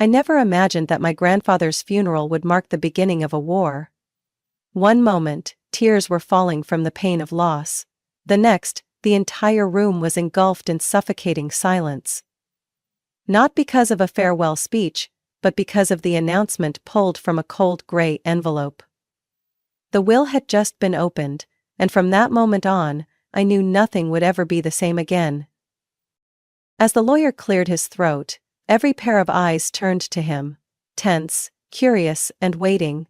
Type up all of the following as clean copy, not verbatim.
I never imagined that my grandfather's funeral would mark the beginning of a war. One moment, tears were falling from the pain of loss. The next, the entire room was engulfed in suffocating silence. Not because of a farewell speech, but because of the announcement pulled from a cold gray envelope. The will had just been opened, and from that moment on, I knew nothing would ever be the same again. As the lawyer cleared his throat, every pair of eyes turned to him, tense, curious, and waiting.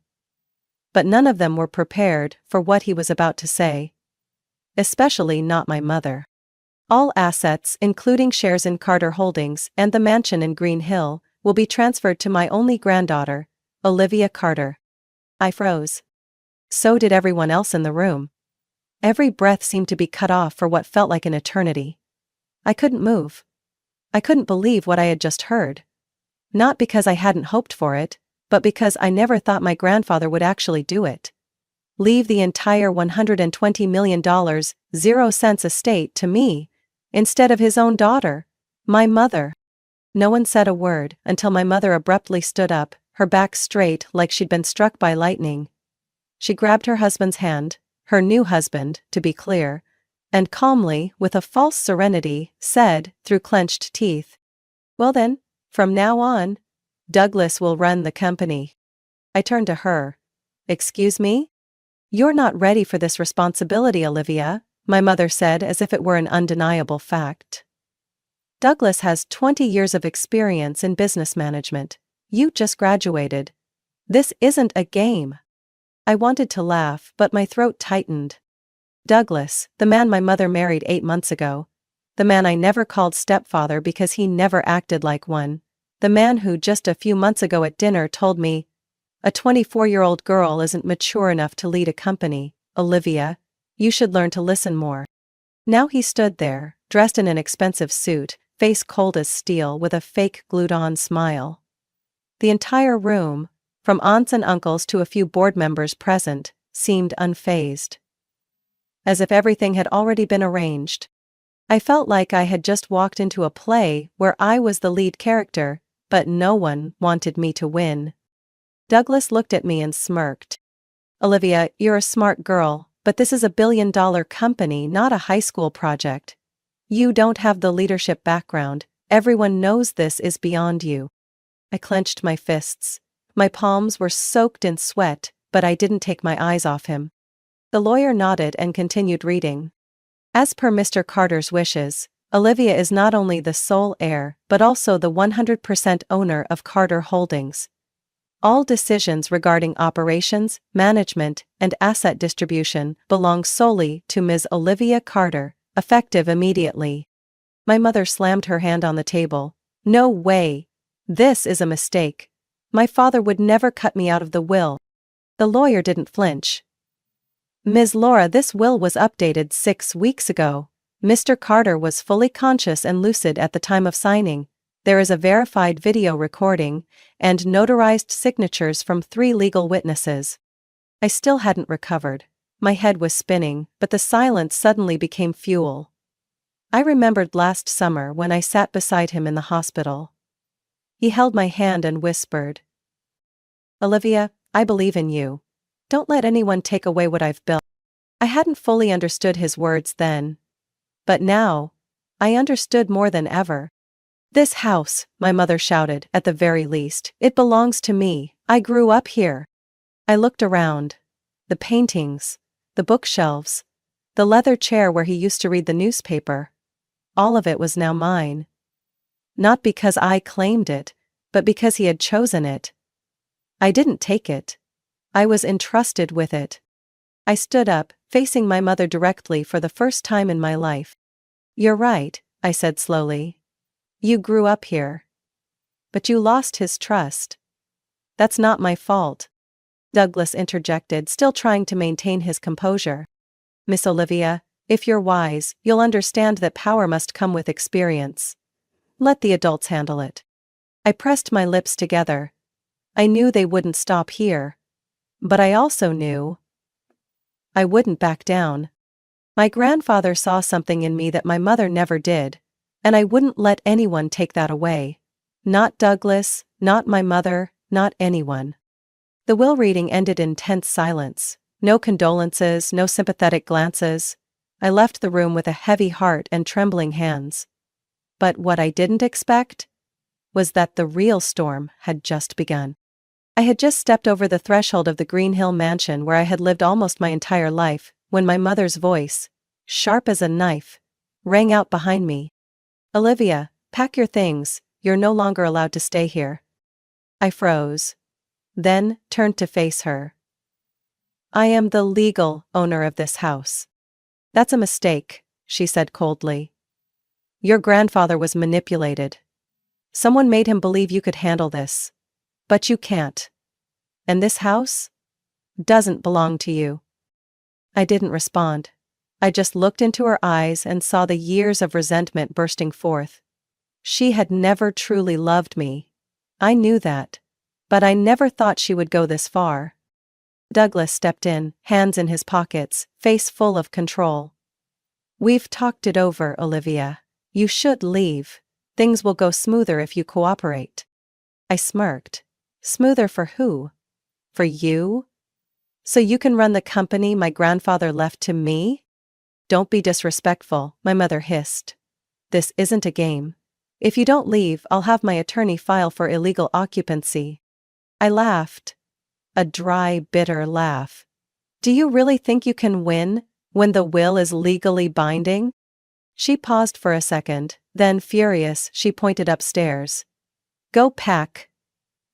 But none of them were prepared for what he was about to say. Especially not my mother. All assets, including shares in Carter Holdings and the mansion in Green Hill, will be transferred to my only granddaughter, Olivia Carter. I froze. So did everyone else in the room. Every breath seemed to be cut off for what felt like an eternity. I couldn't move. I couldn't believe what I had just heard. Not because I hadn't hoped for it, but because I never thought my grandfather would actually do it. Leave the entire $120 million, 0 cents estate to me, instead of his own daughter, my mother. No one said a word until my mother abruptly stood up, her back straight like she'd been struck by lightning. She grabbed her husband's hand, her new husband, to be clear, and calmly, with a false serenity, said, through clenched teeth, "Well then, from now on, Douglas will run the company." I turned to her. "Excuse me? You're not ready for this responsibility, Olivia," my mother said as if it were an undeniable fact. "Douglas has 20 years of experience in business management. You just graduated. This isn't a game." I wanted to laugh, but my throat tightened. Douglas, the man my mother married 8 months ago. The man I never called stepfather because he never acted like one. The man who just a few months ago at dinner told me, "A 24-year-old girl isn't mature enough to lead a company, Olivia. You should learn to listen more." Now he stood there, dressed in an expensive suit, face cold as steel with a fake glued-on smile. The entire room, from aunts and uncles to a few board members present, seemed unfazed. As if everything had already been arranged. I felt like I had just walked into a play where I was the lead character, but no one wanted me to win. Douglas looked at me and smirked. "Olivia, you're a smart girl, but this is a billion-dollar company, not a high school project. You don't have the leadership background. Everyone knows this is beyond you." I clenched my fists. My palms were soaked in sweat, but I didn't take my eyes off him. The lawyer nodded and continued reading. "As per Mr. Carter's wishes, Olivia is not only the sole heir but also the 100% owner of Carter Holdings. All decisions regarding operations, management, and asset distribution belong solely to Ms. Olivia Carter, effective immediately." My mother slammed her hand on the table. "No way! This is a mistake. My father would never cut me out of the will." The lawyer didn't flinch. "Ms. Laura, this will was updated 6 weeks ago. Mr. Carter was fully conscious and lucid at the time of signing. There is a verified video recording, and notarized signatures from 3 legal witnesses." I still hadn't recovered. My head was spinning, but the silence suddenly became fuel. I remembered last summer when I sat beside him in the hospital. He held my hand and whispered, "Olivia, I believe in you. Don't let anyone take away what I've built." I hadn't fully understood his words then. But now, I understood more than ever. "This house," my mother shouted, "at the very least, it belongs to me. I grew up here." I looked around. The paintings, the bookshelves, the leather chair where he used to read the newspaper. All of it was now mine. Not because I claimed it, but because he had chosen it. I didn't take it. I was entrusted with it. I stood up, facing my mother directly for the first time in my life. "You're right," I said slowly. "You grew up here. But you lost his trust. That's not my fault." Douglas interjected, still trying to maintain his composure. "Miss Olivia, if you're wise, you'll understand that power must come with experience. Let the adults handle it." I pressed my lips together. I knew they wouldn't stop here. But I also knew I wouldn't back down. My grandfather saw something in me that my mother never did, and I wouldn't let anyone take that away. Not Douglas, not my mother, not anyone. The will reading ended in tense silence. No condolences, no sympathetic glances. I left the room with a heavy heart and trembling hands. But what I didn't expect was that the real storm had just begun. I had just stepped over the threshold of the Green Hill mansion where I had lived almost my entire life, when my mother's voice, sharp as a knife, rang out behind me. "Olivia, pack your things, you're no longer allowed to stay here." I froze. Then turned to face her. "I am the legal owner of this house." "That's a mistake," she said coldly. "Your grandfather was manipulated. Someone made him believe you could handle this. But you can't. And this house doesn't belong to you." I didn't respond. I just looked into her eyes and saw the years of resentment bursting forth. She had never truly loved me. I knew that. But I never thought she would go this far. Douglas stepped in, hands in his pockets, face full of control. "We've talked it over, Olivia. You should leave. Things will go smoother if you cooperate." I smirked. "Smoother for who? For you? So you can run the company my grandfather left to me?" "Don't be disrespectful," my mother hissed. "This isn't a game. If you don't leave, I'll have my attorney file for illegal occupancy." I laughed. A dry, bitter laugh. "Do you really think you can win when the will is legally binding?" She paused for a second, then furious, she pointed upstairs. "Go pack.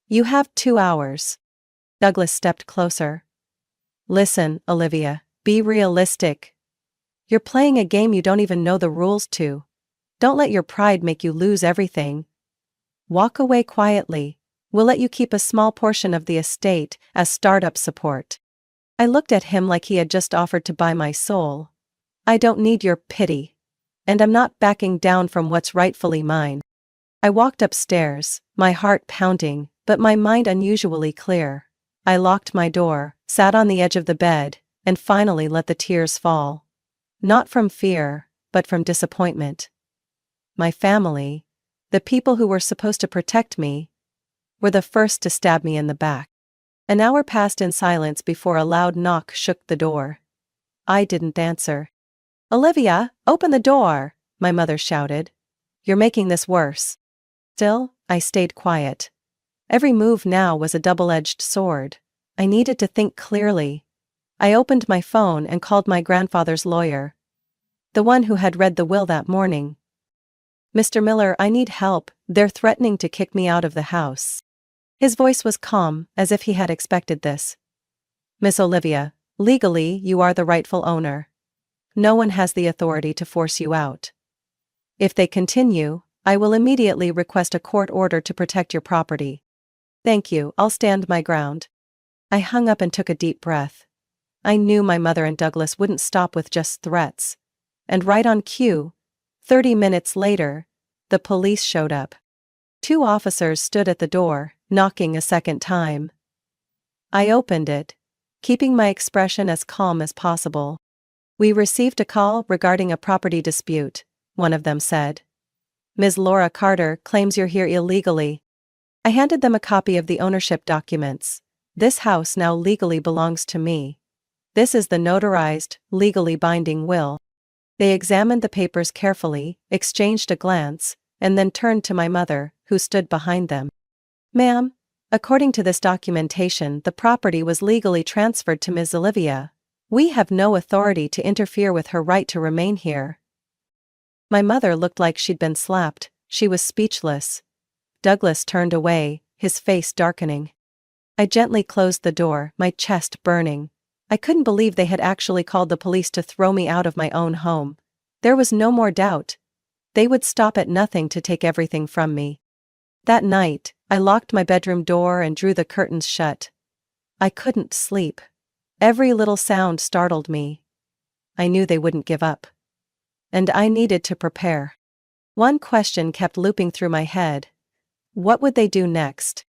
You have 2 hours." Douglas stepped closer. "Listen, Olivia, be realistic. You're playing a game you don't even know the rules to. Don't let your pride make you lose everything. Walk away quietly. We'll let you keep a small portion of the estate as startup support." I looked at him like he had just offered to buy my soul. "I don't need your pity. And I'm not backing down from what's rightfully mine." I walked upstairs, my heart pounding, but my mind unusually clear. I locked my door, sat on the edge of the bed, and finally let the tears fall. Not from fear, but from disappointment. My family, the people who were supposed to protect me, were the first to stab me in the back. An hour passed in silence before a loud knock shook the door. I didn't answer. "Olivia, open the door!" my mother shouted. "You're making this worse." Still, I stayed quiet. Every move now was a double-edged sword. I needed to think clearly. I opened my phone and called my grandfather's lawyer. The one who had read the will that morning. "Mr. Miller, I need help. They're threatening to kick me out of the house." His voice was calm, as if he had expected this. "Miss Olivia, legally you are the rightful owner. No one has the authority to force you out. If they continue, I will immediately request a court order to protect your property." "Thank you, I'll stand my ground." I hung up and took a deep breath. I knew my mother and Douglas wouldn't stop with just threats. And right on cue, 30 minutes later, the police showed up. 2 officers stood at the door, knocking a second time. I opened it, keeping my expression as calm as possible. "We received a call regarding a property dispute," one of them said. "Ms. Laura Carter claims you're here illegally." I handed them a copy of the ownership documents. "This house now legally belongs to me. This is the notarized, legally binding will." They examined the papers carefully, exchanged a glance, and then turned to my mother, who stood behind them. "Ma'am, according to this documentation, the property was legally transferred to Ms. Olivia. We have no authority to interfere with her right to remain here." My mother looked like she'd been slapped. She was speechless. Douglas turned away, his face darkening. I gently closed the door, my chest burning. I couldn't believe they had actually called the police to throw me out of my own home. There was no more doubt. They would stop at nothing to take everything from me. That night, I locked my bedroom door and drew the curtains shut. I couldn't sleep. Every little sound startled me. I knew they wouldn't give up. And I needed to prepare. One question kept looping through my head. What would they do next?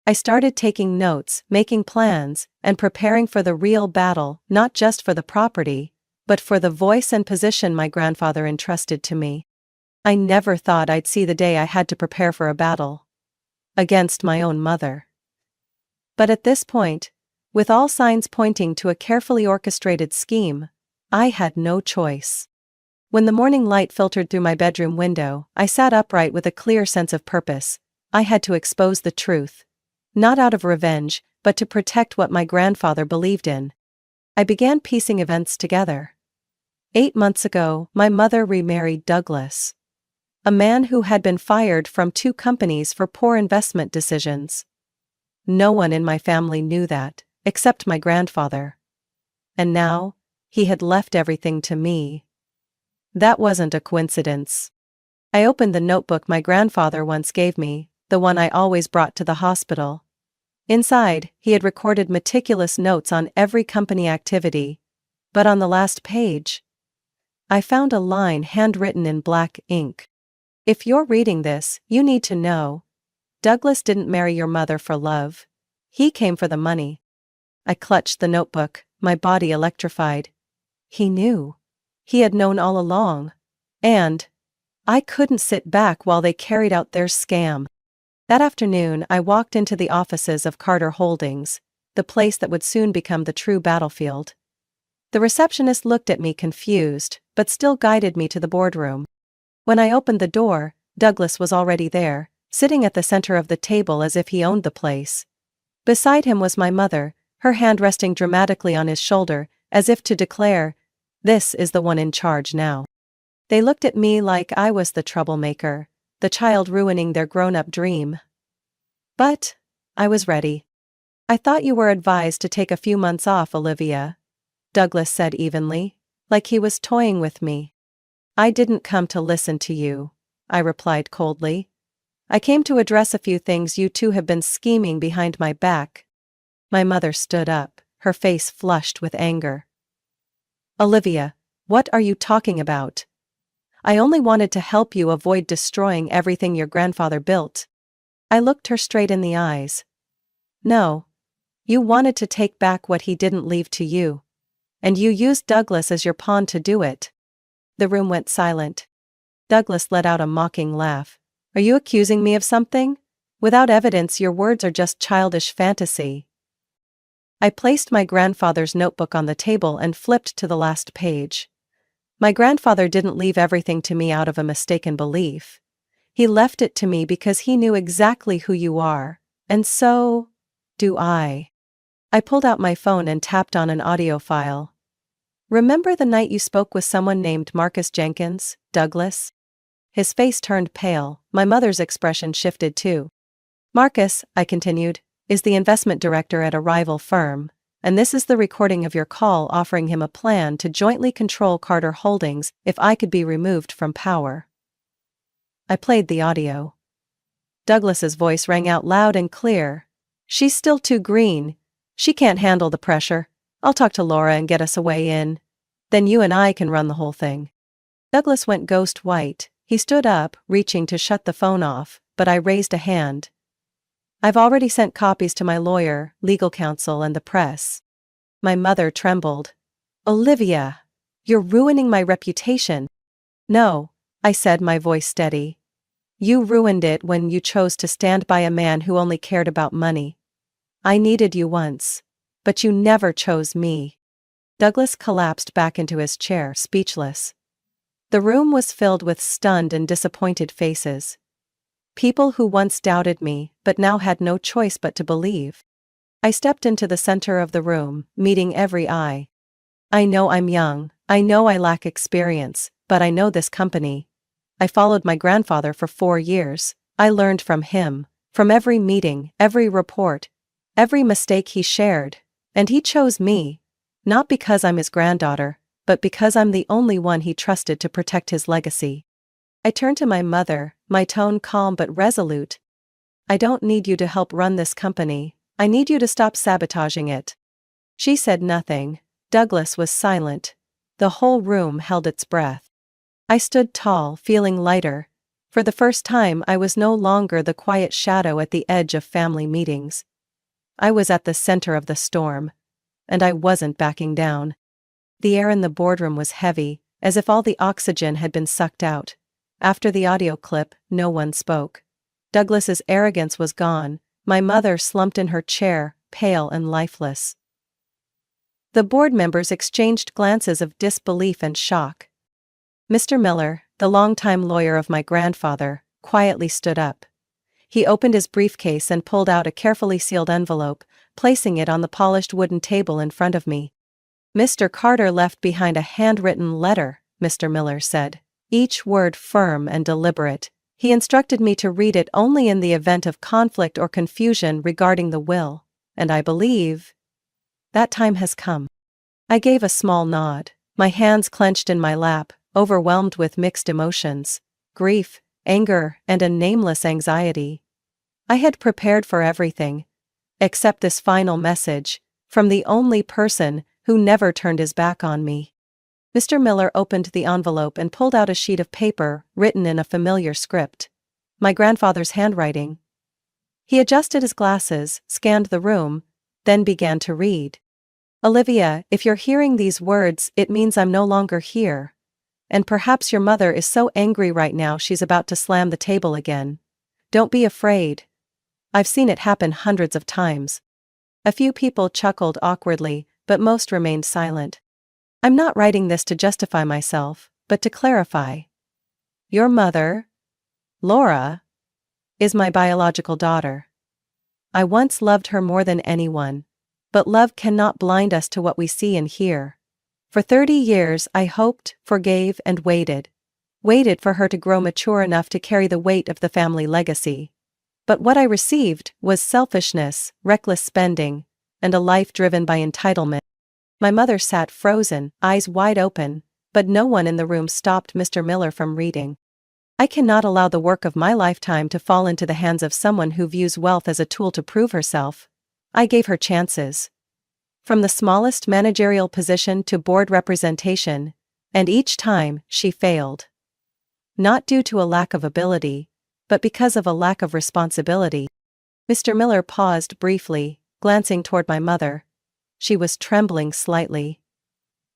I started taking notes, making plans, and preparing for the real battle, not just for the property, but for the voice and position my grandfather entrusted to me. I never thought I'd see the day I had to prepare for a battle. against my own mother. But at this point, with all signs pointing to a carefully orchestrated scheme, I had no choice. When the morning light filtered through my bedroom window, I sat upright with a clear sense of purpose. I had to expose the truth. Not out of revenge, but to protect what my grandfather believed in. I began piecing events together. 8 months ago, my mother remarried Douglas, a man who had been fired from 2 companies for poor investment decisions. No one in my family knew that, except my grandfather. And now, he had left everything to me. That wasn't a coincidence. I opened the notebook my grandfather once gave me, the one I always brought to the hospital. Inside, he had recorded meticulous notes on every company activity. But on the last page, I found a line handwritten in black ink. If you're reading this, you need to know. Douglas didn't marry your mother for love. He came for the money. I clutched the notebook, my body electrified. He knew. He had known all along. And I couldn't sit back while they carried out their scam. That afternoon, I walked into the offices of Carter Holdings, the place that would soon become the true battlefield. The receptionist looked at me confused, but still guided me to the boardroom. When I opened the door, Douglas was already there, sitting at the center of the table as if he owned the place. Beside him was my mother, her hand resting dramatically on his shoulder, as if to declare, "This is the one in charge now." They looked at me like I was the troublemaker, the child ruining their grown-up dream. But I was ready. "I thought you were advised to take a few months off, Olivia," Douglas said evenly, like he was toying with me. "I didn't come to listen to you," I replied coldly. "I came to address a few things you two have been scheming behind my back." My mother stood up, her face flushed with anger. "Olivia, what are you talking about? I only wanted to help you avoid destroying everything your grandfather built." I looked her straight in the eyes. "No. You wanted to take back what he didn't leave to you. And you used Douglas as your pawn to do it." The room went silent. Douglas let out a mocking laugh. "Are you accusing me of something? Without evidence, your words are just childish fantasy." I placed my grandfather's notebook on the table and flipped to the last page. My grandfather didn't leave everything to me out of a mistaken belief. He left it to me because he knew exactly who you are, and so do I. I pulled out my phone and tapped on an audio file. "Remember the night you spoke with someone named Marcus Jenkins, Douglas?" His face turned pale, my mother's expression shifted too. "Marcus," I continued, "is the investment director at a rival firm, and this is the recording of your call offering him a plan to jointly control Carter Holdings if I could be removed from power." I played the audio. Douglas's voice rang out loud and clear. "She's still too green. She can't handle the pressure. I'll talk to Laura and get us a way in. Then you and I can run the whole thing." Douglas went ghost white. He stood up, reaching to shut the phone off, but I raised a hand. "I've already sent copies to my lawyer, legal counsel, and the press." My mother trembled. "Olivia, you're ruining my reputation." "No," I said, my voice steady. "You ruined it when you chose to stand by a man who only cared about money. I needed you once, but you never chose me." Douglas collapsed back into his chair, speechless. The room was filled with stunned and disappointed faces. People who once doubted me, but now had no choice but to believe. I stepped into the center of the room, meeting every eye. "I know I'm young, I know I lack experience, but I know this company. I followed my grandfather for 4 years, I learned from him, from every meeting, every report, every mistake he shared, and he chose me, not because I'm his granddaughter, but because I'm the only one he trusted to protect his legacy." I turned to my mother, my tone calm but resolute. "I don't need you to help run this company, I need you to stop sabotaging it." She said nothing. Douglas was silent. The whole room held its breath. I stood tall, feeling lighter. For the first time I was no longer the quiet shadow at the edge of family meetings. I was at the center of the storm. And I wasn't backing down. The air in the boardroom was heavy, as if all the oxygen had been sucked out. After the audio clip, no one spoke. Douglas's arrogance was gone. My mother slumped in her chair, pale and lifeless. The board members exchanged glances of disbelief and shock. Mr. Miller, the longtime lawyer of my grandfather, quietly stood up. He opened his briefcase and pulled out a carefully sealed envelope, placing it on the polished wooden table in front of me. "Mr. Carter left behind a handwritten letter," Mr. Miller said, each word firm and deliberate. He instructed me to read it only in the event of conflict or confusion regarding the will, and I believe that time has come. I gave a small nod, my hands clenched in my lap, overwhelmed with mixed emotions, grief, anger, and a nameless anxiety. I had prepared for everything, except this final message, from the only person who never turned his back on me. Mr. Miller opened the envelope and pulled out a sheet of paper written in a familiar script. My grandfather's handwriting. He adjusted his glasses, scanned the room, then began to read. "Olivia, if you're hearing these words, it means I'm no longer here. And perhaps your mother is so angry right now she's about to slam the table again. Don't be afraid. I've seen it happen hundreds of times." A few people chuckled awkwardly, but most remained silent. "I'm not writing this to justify myself, but to clarify. Your mother, Laura, is my biological daughter. I once loved her more than anyone, but love cannot blind us to what we see and hear. For 30 years I hoped, forgave, and waited. Waited for her to grow mature enough to carry the weight of the family legacy. But what I received was selfishness, reckless spending, and a life driven by entitlement." My mother sat frozen, eyes wide open, but no one in the room stopped Mr. Miller from reading. "I cannot allow the work of my lifetime to fall into the hands of someone who views wealth as a tool to prove herself. I gave her chances. From the smallest managerial position to board representation, and each time she failed. Not due to a lack of ability, but because of a lack of responsibility." Mr. Miller paused briefly, glancing toward my mother. She was trembling slightly.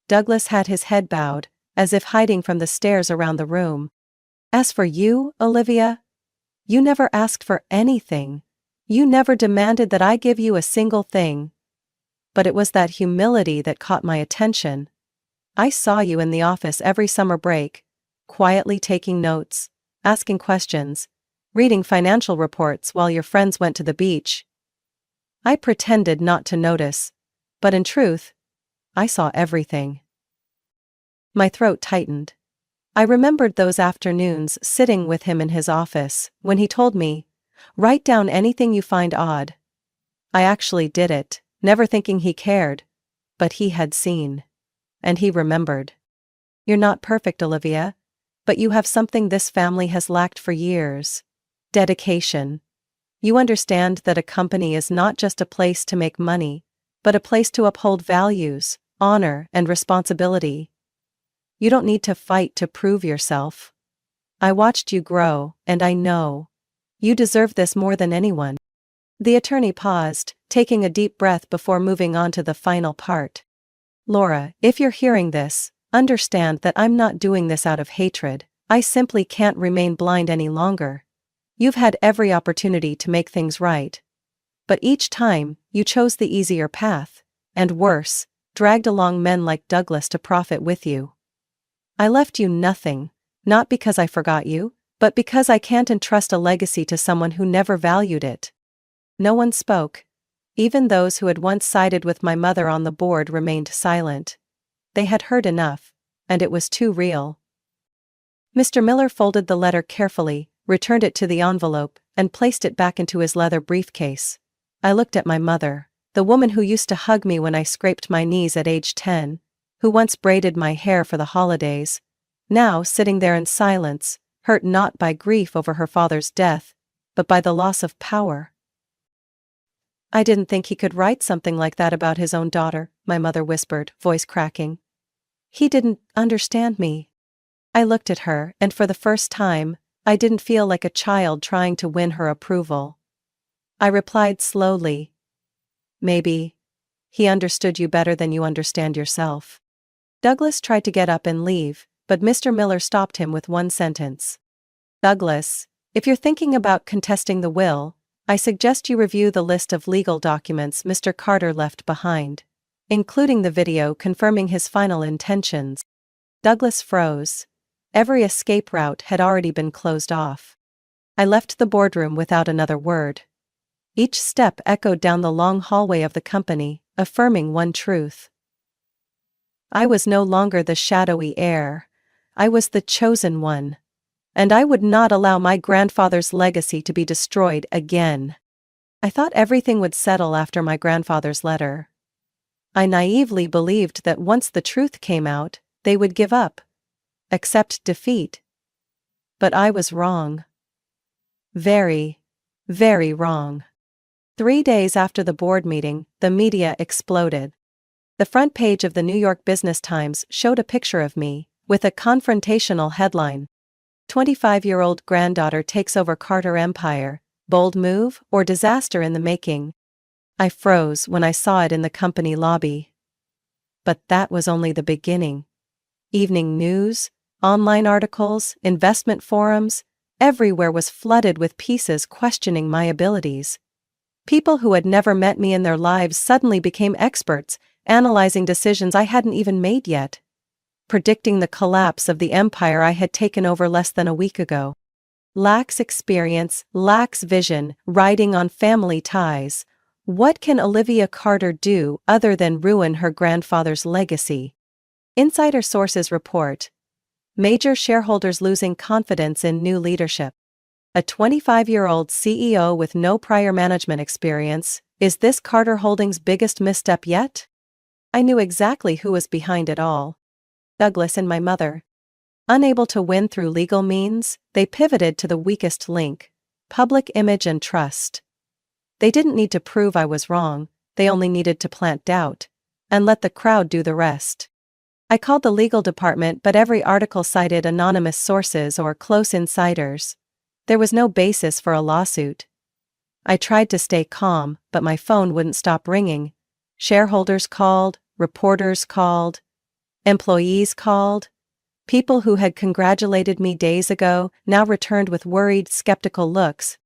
Douglas had his head bowed, as if hiding from the stares around the room. "As for you, Olivia, you never asked for anything. You never demanded that I give you a single thing. But it was that humility that caught my attention. I saw you in the office every summer break, quietly taking notes, asking questions, reading financial reports while your friends went to the beach. I pretended not to notice, but in truth, I saw everything." My throat tightened. I remembered those afternoons sitting with him in his office, when he told me, "Write down anything you find odd." I actually did it, never thinking he cared. But he had seen. And he remembered. "You're not perfect, Olivia, but you have something this family has lacked for years. Dedication. You understand that a company is not just a place to make money, but a place to uphold values, honor, and responsibility. You don't need to fight to prove yourself. I watched you grow, and I know. You deserve this more than anyone." The attorney paused, taking a deep breath before moving on to the final part. "Laura, if you're hearing this, understand that I'm not doing this out of hatred. I simply can't remain blind any longer. You've had every opportunity to make things right. But each time, you chose the easier path, and worse, dragged along men like Douglas to profit with you. I left you nothing, not because I forgot you, but because I can't entrust a legacy to someone who never valued it." No one spoke. Even those who had once sided with my mother on the board remained silent. They had heard enough, and it was too real. Mr. Miller folded the letter carefully, returned it to the envelope, and placed it back into his leather briefcase. I looked at my mother, the woman who used to hug me when I scraped my knees at age 10, who once braided my hair for the holidays, now sitting there in silence, hurt not by grief over her father's death, but by the loss of power. "I didn't think he could write something like that about his own daughter," my mother whispered, voice cracking. "He didn't understand me." I looked at her, and for the first time, I didn't feel like a child trying to win her approval. I replied slowly, "Maybe. He understood you better than you understand yourself." Douglas tried to get up and leave, but Mr. Miller stopped him with one sentence. "Douglas, If you're thinking about contesting the will, I suggest you review the list of legal documents Mr. Carter left behind, including the video confirming his final intentions. Douglas froze. Every escape route had already been closed off. I left the boardroom without another word. Each step echoed down the long hallway of the company, affirming one truth. I was no longer the shadowy heir. I was the chosen one. And I would not allow my grandfather's legacy to be destroyed again. I thought everything would settle after my grandfather's letter. I naively believed that once the truth came out, they would give up, accept defeat. But I was wrong. Very, very wrong. 3 days after the board meeting, the media exploded. The front page of the New York Business Times showed a picture of me, with a confrontational headline. 25-year-old granddaughter takes over Carter Empire, bold move or disaster in the making. I froze when I saw it in the company lobby. But that was only the beginning. Evening news, online articles, investment forums, everywhere was flooded with pieces questioning my abilities. People who had never met me in their lives suddenly became experts, analyzing decisions I hadn't even made yet, predicting the collapse of the empire I had taken over less than a week ago. Lacks experience, lacks vision, riding on family ties. What can Olivia Carter do other than ruin her grandfather's legacy? Insider sources report. Major shareholders losing confidence in new leadership. A 25-year-old CEO with no prior management experience, is this Carter Holdings' biggest misstep yet? I knew exactly who was behind it all. Douglas and my mother. Unable to win through legal means, they pivoted to the weakest link: public image and trust. They didn't need to prove I was wrong, they only needed to plant doubt, and let the crowd do the rest. I called the legal department, but every article cited anonymous sources or close insiders. There was no basis for a lawsuit. I tried to stay calm, but my phone wouldn't stop ringing. Shareholders called, reporters called, employees called. People who had congratulated me days ago now returned with worried, skeptical looks.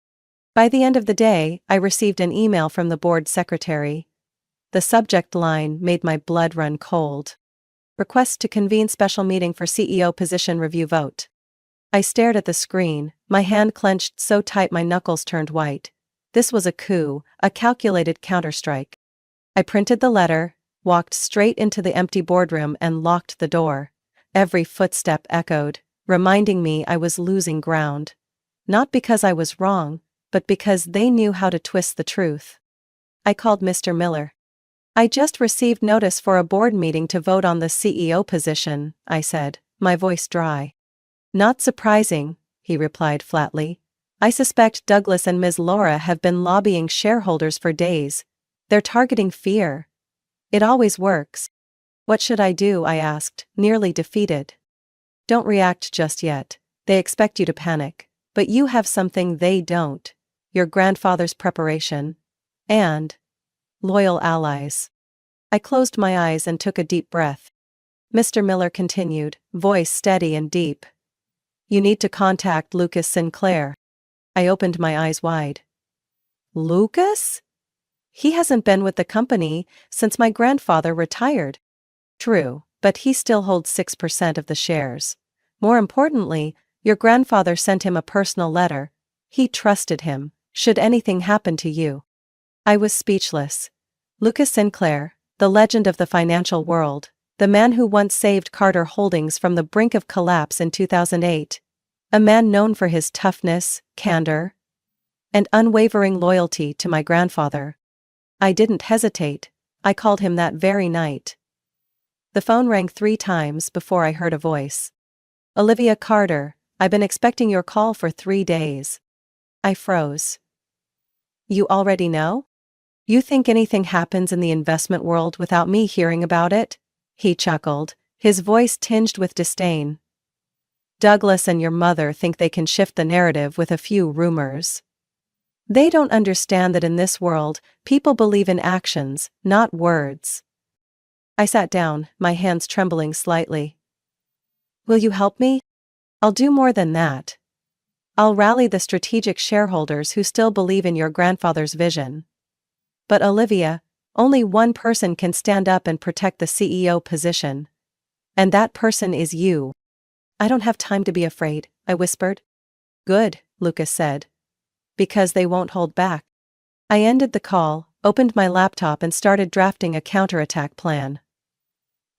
By the end of the day, I received an email from the board secretary. The subject line made my blood run cold. Request to convene special meeting for CEO position review vote. I stared at the screen, my hand clenched so tight my knuckles turned white. This was a coup, a calculated counterstrike. I printed the letter, walked straight into the empty boardroom and locked the door. Every footstep echoed, reminding me I was losing ground. Not because I was wrong, but because they knew how to twist the truth. I called Mr. Miller. I just received notice for a board meeting to vote on the CEO position, I said, my voice dry. Not surprising, he replied flatly. I suspect Douglas and Ms. Laura have been lobbying shareholders for days. They're targeting fear. It always works. What should I do? I asked, nearly defeated. Don't react just yet. They expect you to panic. But you have something they don't. Your grandfather's preparation. And loyal allies. I closed my eyes and took a deep breath. Mr. Miller continued, voice steady and deep. You need to contact Lucas Sinclair. I opened my eyes wide. Lucas? He hasn't been with the company since my grandfather retired. True, but he still holds 6% of the shares. More importantly, your grandfather sent him a personal letter. He trusted him, should anything happen to you. I was speechless. Lucas Sinclair, the legend of the financial world, the man who once saved Carter Holdings from the brink of collapse in 2008. A man known for his toughness, candor, and unwavering loyalty to my grandfather. I didn't hesitate. I called him that very night. The phone rang 3 times before I heard a voice. Olivia Carter, I've been expecting your call for 3 days. I froze. You already know? You think anything happens in the investment world without me hearing about it? He chuckled, his voice tinged with disdain. Douglas and your mother think they can shift the narrative with a few rumors. They don't understand that in this world, people believe in actions, not words. I sat down, my hands trembling slightly. Will you help me? I'll do more than that. I'll rally the strategic shareholders who still believe in your grandfather's vision. But Olivia, only one person can stand up and protect the CEO position. And that person is you. I don't have time to be afraid, I whispered. Good, Lucas said. Because they won't hold back. I ended the call, opened my laptop and started drafting a counterattack plan.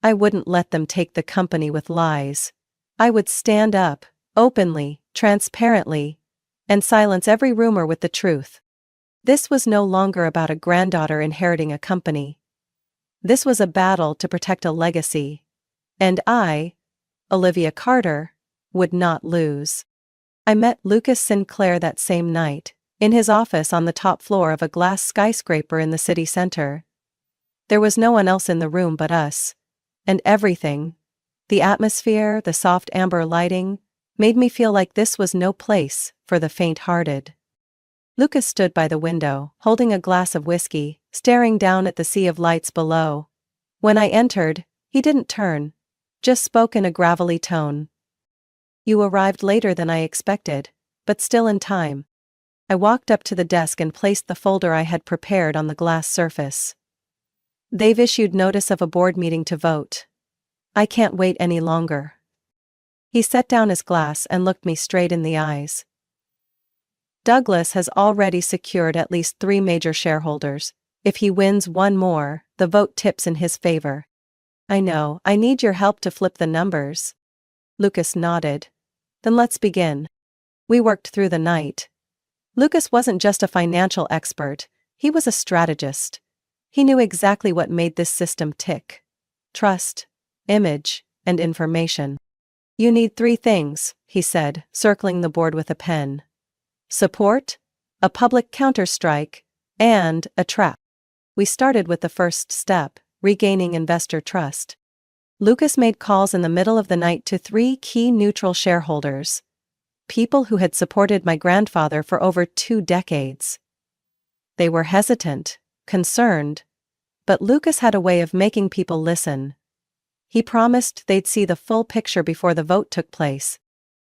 I wouldn't let them take the company with lies. I would stand up, openly, transparently, and silence every rumor with the truth. This was no longer about a granddaughter inheriting a company. This was a battle to protect a legacy. And I, Olivia Carter, would not lose. I met Lucas Sinclair that same night, in his office on the top floor of a glass skyscraper in the city center. There was no one else in the room but us. And everything, the atmosphere, the soft amber lighting, made me feel like this was no place for the faint-hearted. Lucas stood by the window, holding a glass of whiskey, staring down at the sea of lights below. When I entered, he didn't turn, just spoke in a gravelly tone. You arrived later than I expected, but still in time. I walked up to the desk and placed the folder I had prepared on the glass surface. They've issued notice of a board meeting to vote. I can't wait any longer. He set down his glass and looked me straight in the eyes. Douglas has already secured at least 3 major shareholders. If he wins one more, the vote tips in his favor. I know, I need your help to flip the numbers. Lucas nodded. Then let's begin. We worked through the night. Lucas wasn't just a financial expert, he was a strategist. He knew exactly what made this system tick. Trust, image, and information. You need 3 things, he said, circling the board with a pen. Support, a public counterstrike, and a trap. We started with the first step, regaining investor trust. Lucas made calls in the middle of the night to 3 key neutral shareholders. People who had supported my grandfather for over 2 decades. They were hesitant, concerned, but Lucas had a way of making people listen. He promised they'd see the full picture before the vote took place.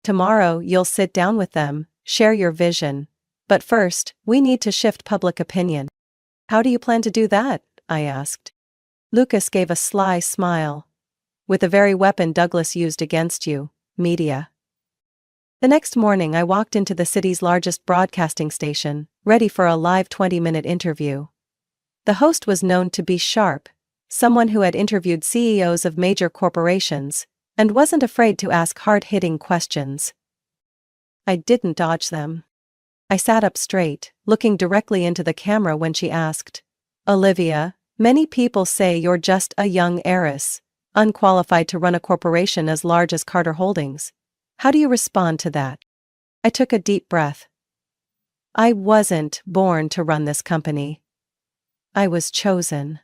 Tomorrow you'll sit down with them, share your vision. But first, we need to shift public opinion. How do you plan to do that? I asked. Lucas gave a sly smile. With the very weapon Douglas used against you, media. The next morning I walked into the city's largest broadcasting station, ready for a live 20-minute interview. The host was known to be sharp, someone who had interviewed CEOs of major corporations, and wasn't afraid to ask hard-hitting questions. I didn't dodge them. I sat up straight, looking directly into the camera when she asked, Olivia, many people say you're just a young heiress, unqualified to run a corporation as large as Carter Holdings. How do you respond to that? I took a deep breath. I wasn't born to run this company. I was chosen.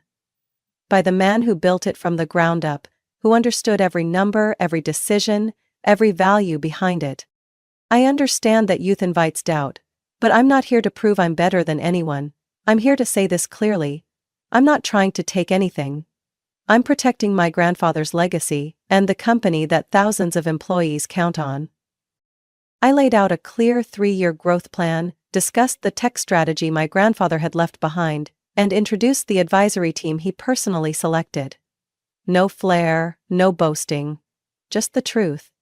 By the man who built it from the ground up, who understood every number, every decision, every value behind it. I understand that youth invites doubt, but I'm not here to prove I'm better than anyone. I'm here to say this clearly. I'm not trying to take anything. I'm protecting my grandfather's legacy and the company that thousands of employees count on. I laid out a clear 3-year growth plan, discussed the tech strategy my grandfather had left behind, and introduced the advisory team he personally selected. No flair, no boasting. Just the truth.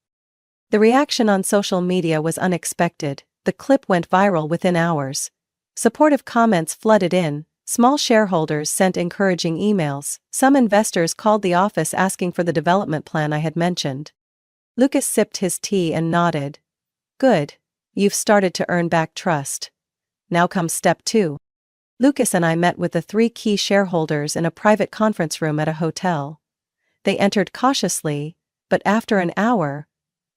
The reaction on social media was unexpected. The clip went viral within hours. Supportive comments flooded in. Small shareholders sent encouraging emails. Some investors called the office asking for the development plan I had mentioned. Lucas sipped his tea and nodded. Good. You've started to earn back trust. Now comes step 2. Lucas and I met with the 3 key shareholders in a private conference room at a hotel. They entered cautiously, but after an hour,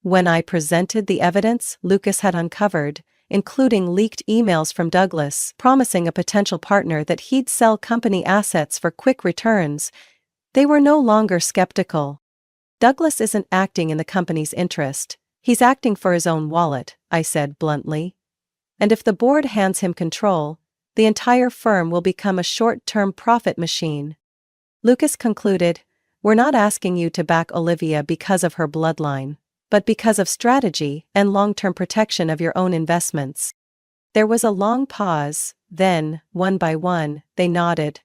when I presented the evidence Lucas had uncovered, including leaked emails from Douglas promising a potential partner that he'd sell company assets for quick returns, they were no longer skeptical. Douglas isn't acting in the company's interest, he's acting for his own wallet, I said bluntly. And if the board hands him control, the entire firm will become a short-term profit machine. Lucas concluded, We're not asking you to back Olivia because of her bloodline. but because of strategy and long-term protection of your own investments. There was a long pause, then, one by one, they nodded.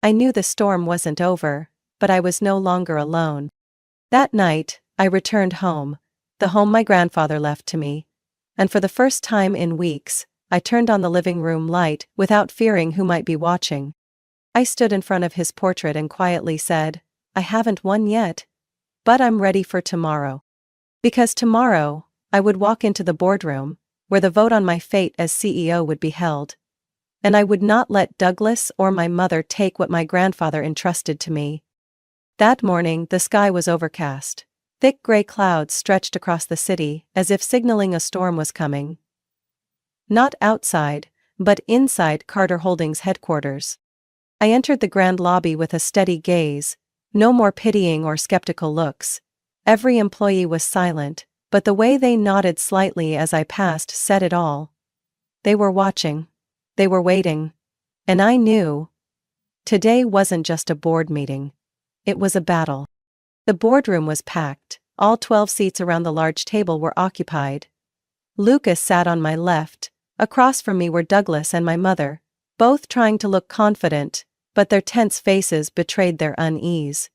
I knew the storm wasn't over, but I was no longer alone. That night, I returned home, the home my grandfather left to me, and for the first time in weeks, I turned on the living room light without fearing who might be watching. I stood in front of his portrait and quietly said, "I haven't won yet, but I'm ready for tomorrow." Because tomorrow, I would walk into the boardroom, where the vote on my fate as CEO would be held. And I would not let Douglas or my mother take what my grandfather entrusted to me. That morning, the sky was overcast. Thick gray clouds stretched across the city, as if signaling a storm was coming. Not outside, but inside Carter Holdings headquarters. I entered the grand lobby with a steady gaze, no more pitying or skeptical looks. Every employee was silent, but the way they nodded slightly as I passed said it all. They were watching. They were waiting. And I knew. Today wasn't just a board meeting. It was a battle. The boardroom was packed. All 12 seats around the large table were occupied. Lucas sat on my left. Across from me were Douglas and my mother, both trying to look confident, but their tense faces betrayed their unease.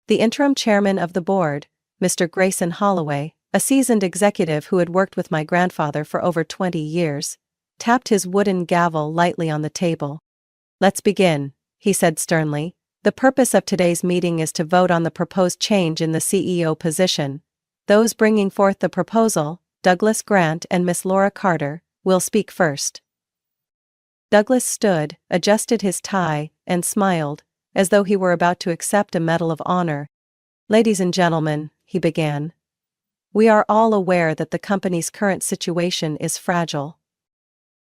The interim chairman of the board, Mr. Grayson Holloway, a seasoned executive who had worked with my grandfather for over 20 years, tapped his wooden gavel lightly on the table. "Let's begin," he said sternly. "The purpose of today's meeting is to vote on the proposed change in the CEO position. Those bringing forth the proposal, Douglas Grant and Miss Laura Carter, will speak first." Douglas stood, adjusted his tie, and smiled, as though he were about to accept a medal of honor. "Ladies and gentlemen," he began, "we are all aware that the company's current situation is fragile.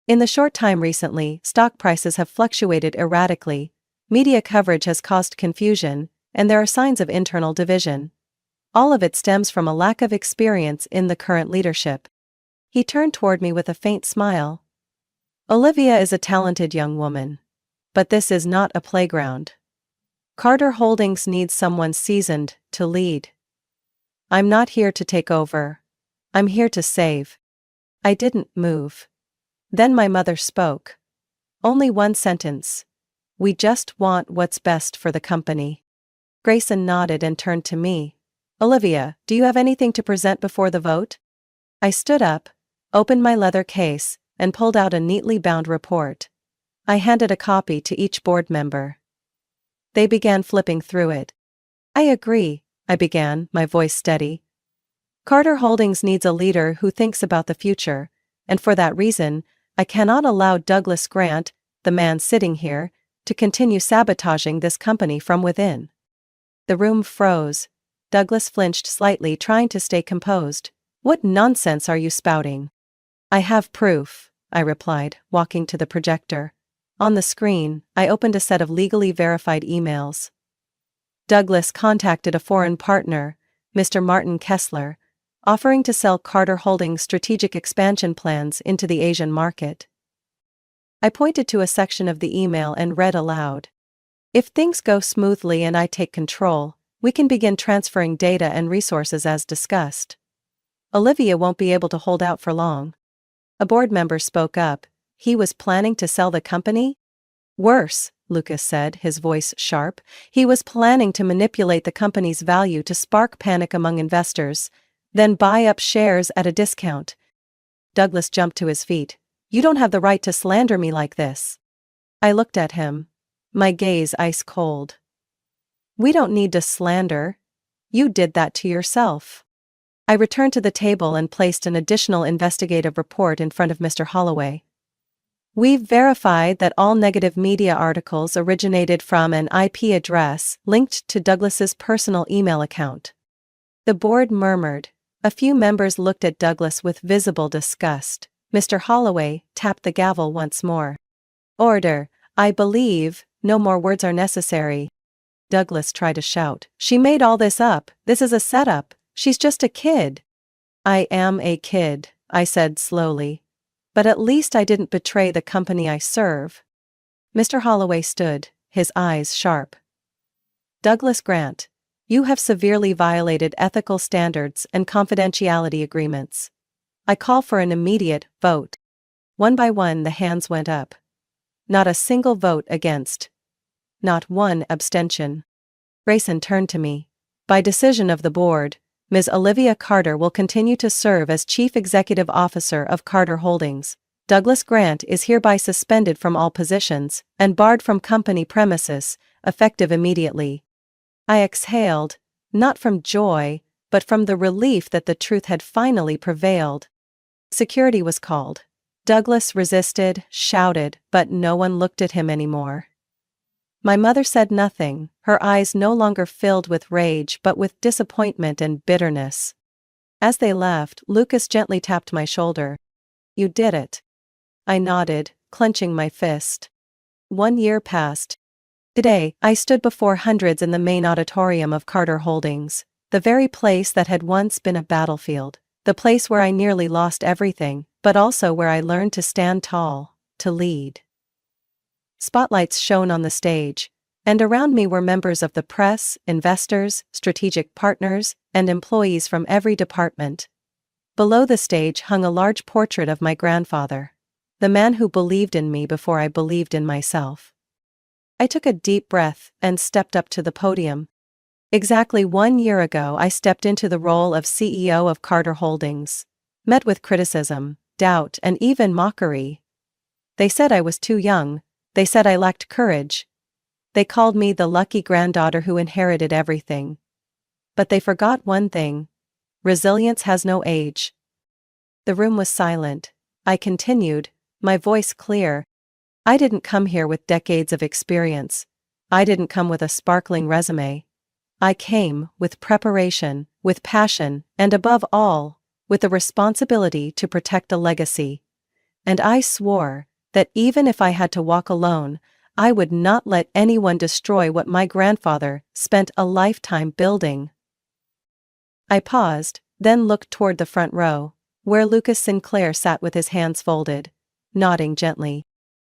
In the short time recently, stock prices have fluctuated erratically, media coverage has caused confusion, and there are signs of internal division. All of it stems from a lack of experience in the current leadership." He turned toward me with a faint smile. "Olivia is a talented young woman. But this is not a playground. Carter Holdings needs someone seasoned to lead. I'm not here to take over. I'm here to save." I didn't move. Then my mother spoke. Only one sentence. "We just want what's best for the company." Grayson nodded and turned to me. "Olivia, do you have anything to present before the vote?" I stood up, opened my leather case, and pulled out a neatly bound report. I handed a copy to each board member. They began flipping through it. "I agree," I began, my voice steady. "Carter Holdings needs a leader who thinks about the future, and for that reason, I cannot allow Douglas Grant, the man sitting here, to continue sabotaging this company from within." The room froze. Douglas flinched slightly, trying to stay composed. "What nonsense are you spouting?" "I have proof," I replied, walking to the projector. On the screen, I opened a set of legally verified emails. Douglas contacted a foreign partner, Mr. Martin Kessler, offering to sell Carter Holdings' strategic expansion plans into the Asian market. I pointed to a section of the email and read aloud. "If things go smoothly and I take control, we can begin transferring data and resources as discussed. Olivia won't be able to hold out for long." A board member spoke up. "He was planning to sell the company?" "Worse," Lucas said, his voice sharp. "He was planning to manipulate the company's value to spark panic among investors, then buy up shares at a discount." Douglas jumped to his feet. "You don't have the right to slander me like this." I looked at him, my gaze ice cold. "We don't need to slander. You did that to yourself." I returned to the table and placed an additional investigative report in front of Mr. Holloway. "We've verified that all negative media articles originated from an IP address linked to Douglas's personal email account." The board murmured. A few members looked at Douglas with visible disgust. Mr. Holloway tapped the gavel once more. "Order. I believe, no more words are necessary." Douglas tried to shout. "She made all this up. This is a setup. She's just a kid." "I am a kid," I said slowly. "But at least I didn't betray the company I serve." Mr. Holloway stood, his eyes sharp. "Douglas Grant, You have severely violated ethical standards and confidentiality agreements. I call for an immediate vote. One by one the hands went up. Not a single vote against. Not one abstention. Grayson turned to me. By decision of the board, Ms. Olivia Carter will continue to serve as Chief Executive Officer of Carter Holdings. Douglas Grant is hereby suspended from all positions and barred from company premises, effective immediately. I exhaled, not from joy, but from the relief that the truth had finally prevailed. Security was called. Douglas resisted, shouted, but no one looked at him anymore. My mother said nothing, her eyes no longer filled with rage but with disappointment and bitterness. As they left, Lucas gently tapped my shoulder. "You did it." I nodded, clenching my fist. 1 year passed. Today, I stood before hundreds in the main auditorium of Carter Holdings, the very place that had once been a battlefield, the place where I nearly lost everything, but also where I learned to stand tall, to lead. Spotlights shone on the stage, and around me were members of the press, investors, strategic partners, and employees from every department. Below the stage hung a large portrait of my grandfather, the man who believed in me before I believed in myself. I took a deep breath and stepped up to the podium. Exactly 1 year ago I stepped into the role of CEO of Carter Holdings, met with criticism, doubt, and even mockery. They said I was too young. They said I lacked courage. They called me the lucky granddaughter who inherited everything. But they forgot one thing: resilience has no age. The room was silent. I continued, my voice clear. I didn't come here with decades of experience. I didn't come with a sparkling resume. I came with preparation, with passion, and above all, with the responsibility to protect a legacy. And I swore that even if I had to walk alone, I would not let anyone destroy what my grandfather spent a lifetime building. I paused, then looked toward the front row, where Lucas Sinclair sat with his hands folded, nodding gently.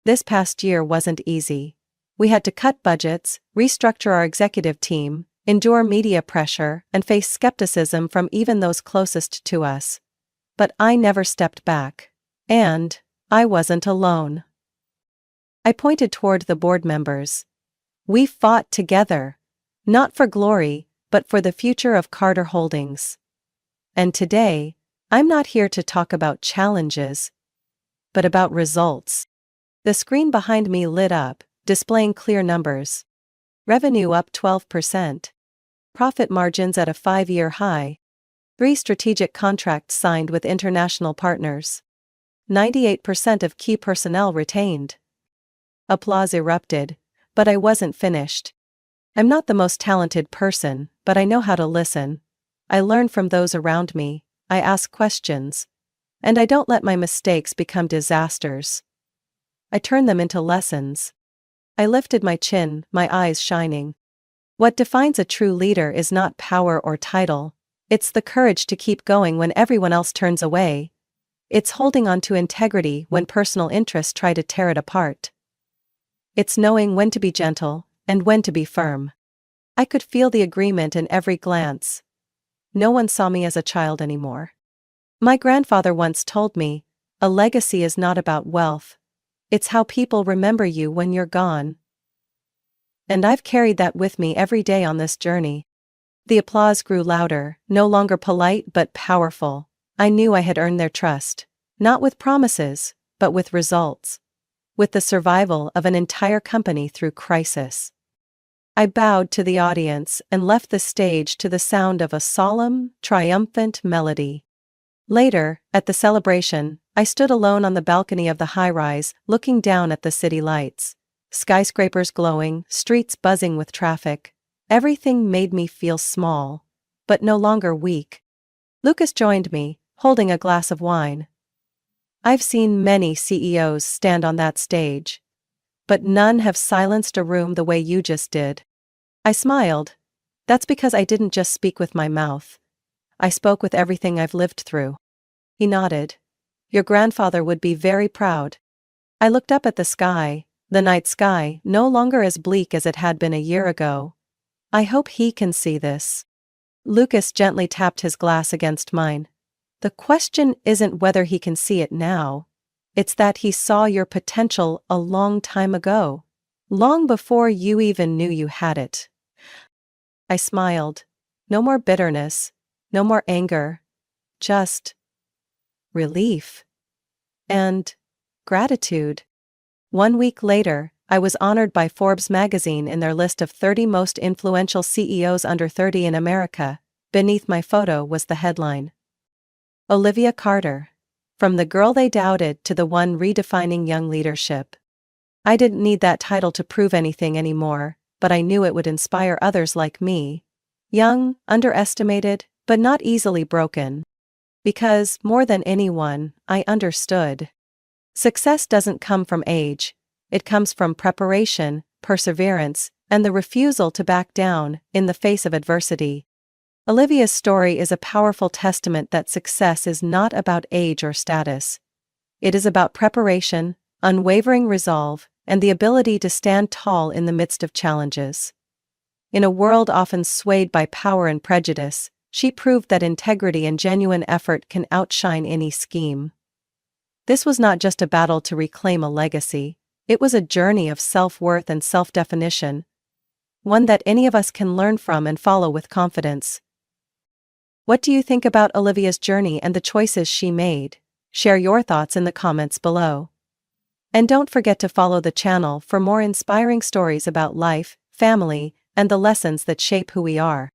This past year wasn't easy. We had to cut budgets, restructure our executive team, endure media pressure, and face skepticism from even those closest to us. But I never stepped back. And I wasn't alone. I pointed toward the board members. We fought together, not for glory, but for the future of Carter Holdings. And today, I'm not here to talk about challenges, but about results. The screen behind me lit up, displaying clear numbers. Revenue up 12%. Profit margins at a 5-year high. 3 strategic contracts signed with international partners. 98% of key personnel retained. Applause erupted, but I wasn't finished. I'm not the most talented person, but I know how to listen. I learn from those around me, I ask questions. And I don't let my mistakes become disasters. I turn them into lessons. I lifted my chin, my eyes shining. What defines a true leader is not power or title. It's the courage to keep going when everyone else turns away. It's holding on to integrity when personal interests try to tear it apart. It's knowing when to be gentle and when to be firm. I could feel the agreement in every glance. No one saw me as a child anymore. My grandfather once told me, a legacy is not about wealth. It's how people remember you when you're gone. And I've carried that with me every day on this journey. The applause grew louder, no longer polite but powerful. I knew I had earned their trust, not with promises, but with results. With the survival of an entire company through crisis. I bowed to the audience and left the stage to the sound of a solemn, triumphant melody. Later, at the celebration, I stood alone on the balcony of the high-rise, looking down at the city lights. Skyscrapers glowing, streets buzzing with traffic. Everything made me feel small, but no longer weak. Lucas joined me, holding a glass of wine. I've seen many CEOs stand on that stage, but none have silenced a room the way you just did. I smiled. That's because I didn't just speak with my mouth. I spoke with everything I've lived through. He nodded. Your grandfather would be very proud. I looked up at the sky, the night sky, no longer as bleak as it had been a year ago. I hope he can see this. Lucas gently tapped his glass against mine. The question isn't whether he can see it now. It's that he saw your potential a long time ago. Long before you even knew you had it. I smiled. No more bitterness. No more anger. Just relief. And gratitude. 1 week later, I was honored by Forbes magazine in their list of 30 most influential CEOs under 30 in America. Beneath my photo was the headline. Olivia Carter. From the girl they doubted to the one redefining young leadership. I didn't need that title to prove anything anymore, but I knew it would inspire others like me. Young, underestimated, but not easily broken. Because, more than anyone, I understood. Success doesn't come from age. It comes from preparation, perseverance, and the refusal to back down in the face of adversity. Olivia's story is a powerful testament that success is not about age or status. It is about preparation, unwavering resolve, and the ability to stand tall in the midst of challenges. In a world often swayed by power and prejudice, she proved that integrity and genuine effort can outshine any scheme. This was not just a battle to reclaim a legacy, it was a journey of self-worth and self-definition. One that any of us can learn from and follow with confidence. What do you think about Olivia's journey and the choices she made? Share your thoughts in the comments below. And don't forget to follow the channel for more inspiring stories about life, family, and the lessons that shape who we are.